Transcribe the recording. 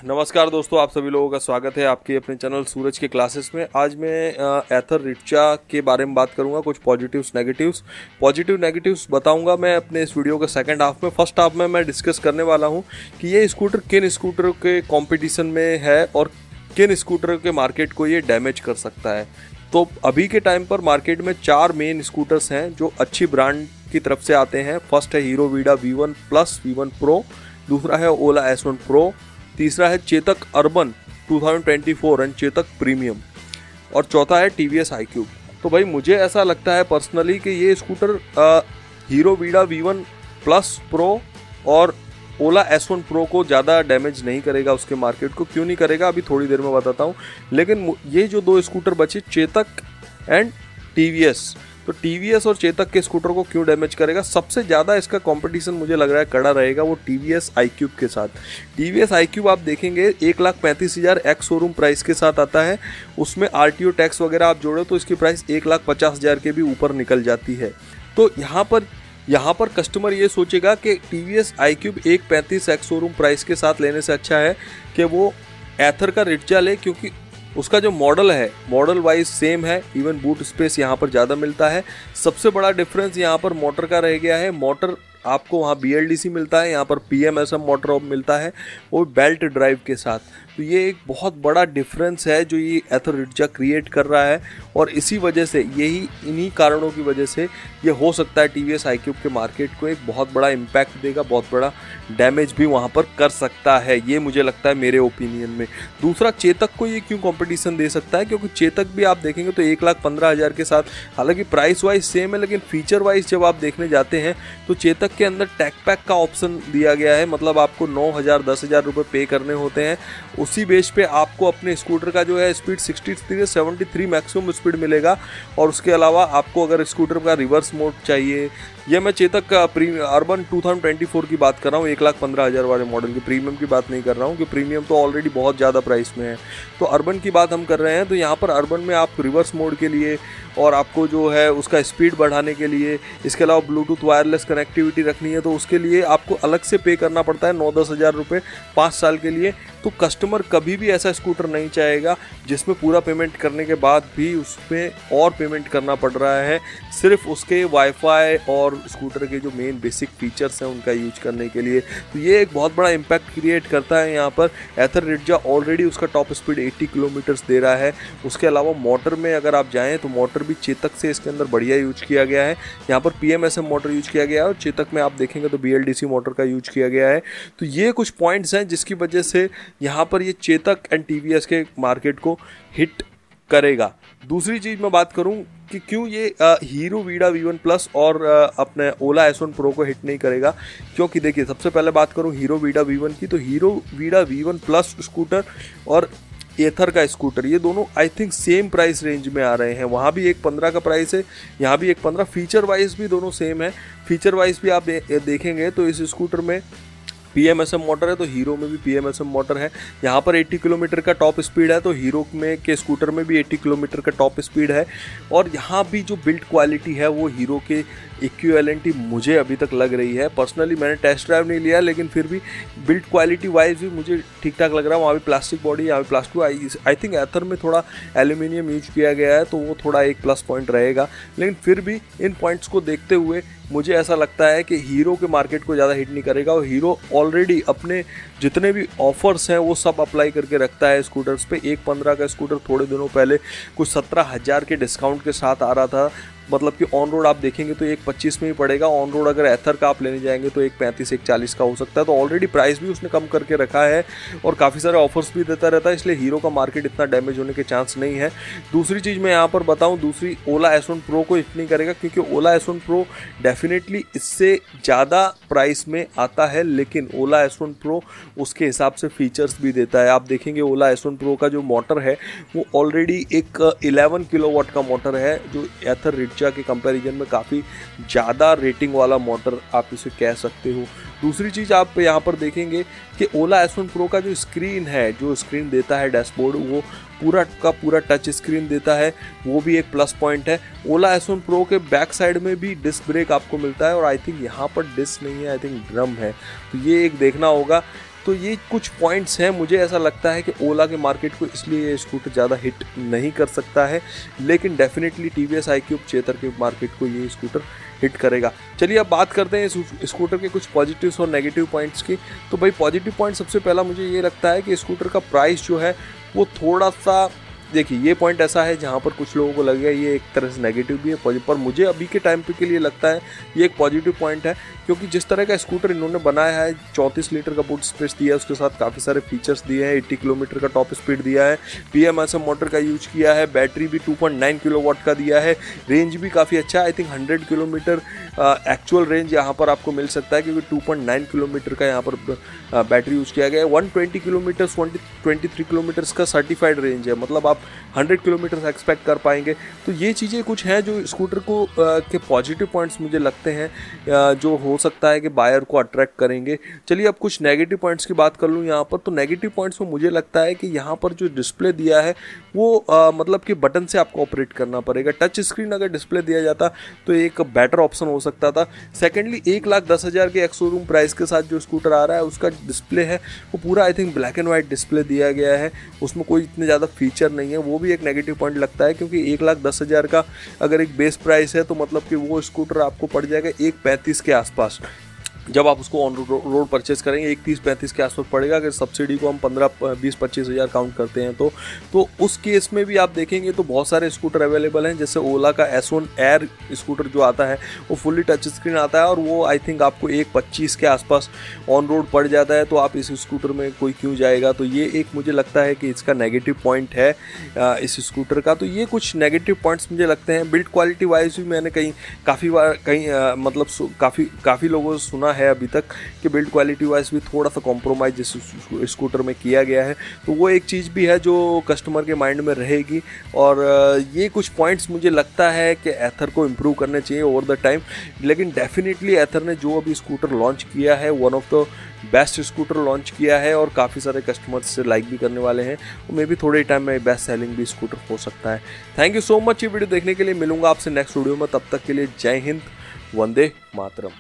नमस्कार दोस्तों, आप सभी लोगों का स्वागत है आपके अपने चैनल सूरज के क्लासेस में। आज मैं एथर रिक्शा के बारे में बात करूंगा, कुछ पॉजिटिव्स नेगेटिव्स बताऊंगा मैं अपने इस वीडियो के सेकंड हाफ में। फर्स्ट हाफ में मैं डिस्कस करने वाला हूं कि ये स्कूटर किन स्कूटर के कंपटीशन में है और किन स्कूटर के मार्केट को ये डैमेज कर सकता है। तो अभी के टाइम पर मार्केट में 4 मेन स्कूटर्स हैं जो अच्छी ब्रांड की तरफ से आते हैं। फर्स्ट है hero Vida V1 plus V1 pro, दूसरा है ओला S1 प्रो, तीसरा है Chetak urban 2024 and Chetak premium, और चौथा है TVS iQube। तो भाई मुझे ऐसा लगता है पर्सनली कि ये scooter hero Vida V1 plus pro और ओला S1 प्रो को ज़्यादा डैमेज नहीं करेगा, उसके मार्केट को। क्यों नहीं करेगा अभी थोड़ी देर में बताता हूँ। लेकिन ये जो 2 स्कूटर बचे, चेतक एंड TVS, तो TVS और चेतक के स्कूटर को क्यों डैमेज करेगा? सबसे ज़्यादा इसका कंपटीशन मुझे लग रहा है कड़ा रहेगा वो TVS iQube के साथ। TVS iQube आप देखेंगे 1,35,000 एक्स शोरूम प्राइस के साथ आता है। उसमें RTO टैक्स वगैरह आप जोड़ो तो इसकी प्राइस 1,50,000 के भी ऊपर निकल जाती है। तो यहाँ पर कस्टमर ये सोचेगा कि TVS iQube 1,35,000 ex showroom price के साथ लेने से अच्छा है कि वो एथर का रिक्शा ले, क्योंकि उसका जो मॉडल है मॉडल वाइज सेम है। इवन बूट स्पेस यहाँ पर ज़्यादा मिलता है। सबसे बड़ा डिफरेंस यहाँ पर मोटर का रह गया है। मोटर आपको वहाँ BLDC मिलता है, यहाँ पर PMSM मोटर मिलता है, वो बेल्ट ड्राइव के साथ। तो ये एक बहुत बड़ा डिफरेंस है जो ये एथर रिक्शा क्रिएट कर रहा है, और इसी वजह से इन्हीं कारणों की वजह से ये हो सकता है TVS iQube के मार्केट को एक बहुत बड़ा इम्पैक्ट देगा, बहुत बड़ा डैमेज भी वहाँ पर कर सकता है। ये मुझे लगता है मेरे ओपिनियन में। दूसरा, चेतक को ये क्यों कंपटीशन दे सकता है? क्योंकि चेतक भी आप देखेंगे तो 1,15,000 के साथ, हालांकि प्राइस वाइज सेम है, लेकिन फीचर वाइज जब आप देखने जाते हैं तो चेतक के अंदर टैग पैक का ऑप्शन दिया गया है। मतलब आपको 9,000 10,000 रुपये पे करने होते हैं। उसी बेस पे आपको अपने स्कूटर का जो है स्पीड 63 से 73 मैक्सिमम स्पीड मिलेगा। और उसके अलावा आपको अगर स्कूटर का रिवर्स मोड चाहिए, ये मैं चेतक का अर्बन 2024 की बात कर रहा हूँ, 1,15,000 वाले मॉडल की, प्रीमियम की बात नहीं कर रहा हूँ कि प्रीमियम तो ऑलरेडी बहुत ज़्यादा प्राइस में है। तो अर्बन की बात हम कर रहे हैं। तो यहाँ पर अर्बन में आप रिवर्स मोड के लिए और आपको जो है उसका स्पीड बढ़ाने के लिए, इसके अलावा ब्लूटूथ वायरलेस कनेक्टिविटी रखनी है तो उसके लिए आपको अलग से पे करना पड़ता है 9-10 हज़ार रुपये 5 साल के लिए। तो कस्टमर कभी भी ऐसा स्कूटर नहीं चाहेगा जिसमें पूरा पेमेंट करने के बाद भी उसमें और पेमेंट करना पड़ रहा है, सिर्फ उसके वाईफाई और स्कूटर के जो मेन बेसिक फीचर्स हैं उनका यूज करने के लिए। तो ये एक बहुत बड़ा इम्पैक्ट क्रिएट करता है। यहाँ पर एथर रिक्शा ऑलरेडी उसका टॉप स्पीड 80 किलोमीटर्स दे रहा है। उसके अलावा मोटर में अगर आप जाएँ तो मोटर भी चेतक से इसके अंदर बढ़िया यूज किया गया है। यहाँ पर PMSM मोटर यूज किया गया है और चेतक में आप देखेंगे तो BLDC मोटर का यूज किया गया है। तो ये कुछ पॉइंट्स हैं जिसकी वजह से यहाँ पर ये चेतक एंड TVS के मार्केट को हिट करेगा। दूसरी चीज़ मैं बात करूँ कि क्यों ये हीरो वीडा V1 प्लस और अपने ओला S1 प्रो को हिट नहीं करेगा। क्योंकि देखिए, सबसे पहले बात करूँ हीरो वीडा V1 की, तो hero Vida V1 plus scooter और एथर का स्कूटर, ये दोनों I think same price range में आ रहे हैं। वहाँ भी 1,15 का प्राइस है, यहाँ भी 1,15। फीचर वाइज भी दोनों सेम है। फीचर वाइज भी आप देखेंगे तो इस स्कूटर में PMSM मोटर है, तो हीरो में भी PMSM मोटर है। यहाँ पर 80 किलोमीटर का टॉप स्पीड है, तो हीरो में के स्कूटर में भी 80 किलोमीटर का टॉप स्पीड है। और यहाँ भी जो बिल्ड क्वालिटी है वो हीरो के इक्विवेलेंट ही मुझे अभी तक लग रही है। पर्सनली मैंने टेस्ट ड्राइव नहीं लिया, लेकिन फिर भी बिल्ड क्वालिटी वाइज भी मुझे ठीक ठाक लग रहा है। वहाँ भी प्लास्टिक बॉडी, यहाँ भी प्लास्टिक। आई थिंक एथर में थोड़ा एल्यूमिनियम यूज किया गया है, तो वो थोड़ा एक प्लस पॉइंट रहेगा। लेकिन फिर भी इन पॉइंट्स को देखते हुए मुझे ऐसा लगता है कि हीरो के मार्केट को ज़्यादा हिट नहीं करेगा। और हीरो ऑलरेडी अपने जितने भी ऑफर्स हैं वो सब अप्लाई करके रखता है स्कूटर्स पे। 1,15 का स्कूटर थोड़े दिनों पहले कुछ 17,000 के डिस्काउंट के साथ आ रहा था। मतलब कि ऑन रोड आप देखेंगे तो 1,25 में ही पड़ेगा। ऑन रोड अगर एथर का आप लेने जाएंगे तो 1,35 1,40 का हो सकता है। तो ऑलरेडी प्राइस भी उसने कम करके रखा है और काफ़ी सारे ऑफर्स भी देता रहता है, इसलिए हीरो का मार्केट इतना डैमेज होने के चांस नहीं है। दूसरी चीज़ मैं यहाँ पर बताऊँ, दूसरी ओला S1 प्रो को हिट नहीं करेगा, क्योंकि ओला S1 प्रो डेफिनेटली इससे ज़्यादा प्राइस में आता है, लेकिन ओला S1 प्रो उसके हिसाब से फीचर्स भी देता है। आप देखेंगे ओला S1 प्रो का जो मोटर है वो ऑलरेडी एक 11 किलोवाट का मोटर है, जो एथर रिक्शा के कंपैरिजन में काफ़ी ज़्यादा रेटिंग वाला मोटर आप इसे कह सकते हो। दूसरी चीज़ आप यहाँ पर देखेंगे कि ओला S1 प्रो का जो स्क्रीन है, जो स्क्रीन देता है डैशबोर्ड, वो पूरा का पूरा टच स्क्रीन देता है, वो भी एक प्लस पॉइंट है। ओला S1 प्रो के बैक साइड में भी डिस्क ब्रेक आपको मिलता है और आई थिंक यहाँ पर डिस्क नहीं है, आई थिंक ड्रम है। तो ये एक देखना होगा तो ये कुछ पॉइंट्स हैं। मुझे ऐसा लगता है कि ओला के मार्केट को इसलिए ये स्कूटर ज़्यादा हिट नहीं कर सकता है, लेकिन डेफिनेटली टीवीएस iQube चेतर के मार्केट को ये स्कूटर हिट करेगा। चलिए अब बात करते हैं इस स्कूटर के कुछ पॉजिटिव्स और नेगेटिव पॉइंट्स की। तो भाई पॉजिटिव पॉइंट सबसे पहला मुझे ये लगता है कि स्कूटर का प्राइस जो है वो थोड़ा सा, देखिए ये पॉइंट ऐसा है जहाँ पर कुछ लोगों को लगेगा ये एक तरह से नेगेटिव भी है, पर मुझे अभी के टाइम पे के लिए लगता है ये एक पॉजिटिव पॉइंट है, क्योंकि जिस तरह का स्कूटर इन्होंने बनाया है, 34 लीटर का बूट स्पेस दिया है, उसके साथ काफ़ी सारे फीचर्स दिए हैं, 80 किलोमीटर का टॉप स्पीड दिया है, PMSM मोटर का यूज किया है, बैटरी भी 2.9 किलोवाट का दिया है, रेंज भी काफ़ी अच्छा है। I think 100 kilometre actual range यहाँ पर आपको मिल सकता है, क्योंकि 2.9 किलोमीटर का यहाँ पर बैटरी यूज किया गया है। 120 किलोमीटर 23 किलोमीटर्स का सर्टिफाइड रेंज है, मतलब आप 100 किलोमीटर एक्सपेक्ट कर पाएंगे। तो ये चीज़ें कुछ हैं जो स्कूटर को के पॉजिटिव पॉइंट्स मुझे लगते हैं जो हो सकता है कि बायर को अट्रैक्ट करेंगे। चलिए अब कुछ नेगेटिव पॉइंट्स की बात कर लूँ यहाँ पर। तो नेगेटिव पॉइंट्स में मुझे लगता है कि यहाँ पर जो डिस्प्ले दिया है वो मतलब कि बटन से आपको ऑपरेट करना पड़ेगा। टच स्क्रीन अगर डिस्प्ले दिया जाता तो एक बेटर ऑप्शन हो सकता था। सेकेंडली 1,10,000 के एक्स शोरूम प्राइस के साथ जो स्कूटर आ रहा है उसका डिस्प्ले है वो पूरा I think black and white display दिया गया है, उसमें कोई इतने ज़्यादा फीचर नहीं है, वो भी एक नेगेटिव पॉइंट लगता है। क्योंकि 1,10,000 का अगर एक बेस प्राइस है तो मतलब कि वो स्कूटर आपको पड़ जाएगा 1,35 के आसपास। जब आप उसको ऑन रोड परचेस करेंगे 1,30-35 के आसपास पड़ेगा। अगर सब्सिडी को हम 15-20-25 हज़ार काउंट करते हैं तो उस केस में भी आप देखेंगे तो बहुत सारे स्कूटर अवेलेबल हैं। जैसे ओला का S1 एयर स्कूटर जो आता है वो फुल्ली टच स्क्रीन आता है और वो आई थिंक आपको 1,25 के आसपास ऑन रोड पड़ जाता है। तो आप इस स्कूटर में कोई क्यों जाएगा। तो ये एक मुझे लगता है कि इसका नेगेटिव पॉइंट है इस स्कूटर का। तो ये कुछ नेगेटिव पॉइंट्स मुझे लगते हैं। बिल्ड क्वालिटी वाइज भी मैंने काफ़ी बार मतलब काफ़ी लोगों से सुना है अभी तक कि बिल्ड क्वालिटी वाइज भी थोड़ा सा कॉम्प्रोमाइज जिस स्कूटर में किया गया है, तो वो एक चीज़ भी है जो कस्टमर के माइंड में रहेगी। और ये कुछ पॉइंट्स मुझे लगता है कि एथर को इम्प्रूव करने चाहिए ओवर द टाइम। लेकिन डेफिनेटली एथर ने जो अभी स्कूटर लॉन्च किया है one of the best scooter launch किया है और काफ़ी सारे कस्टमर्स से लाइक भी करने वाले हैं। और मे भी थोड़े टाइम में बेस्ट सेलिंग भी स्कूटर हो सकता है। थैंक यू सो मच ये वीडियो देखने के लिए। मिलूंगा आपसे नेक्स्ट वीडियो में, तब तक के लिए जय हिंद, वंदे मातरम।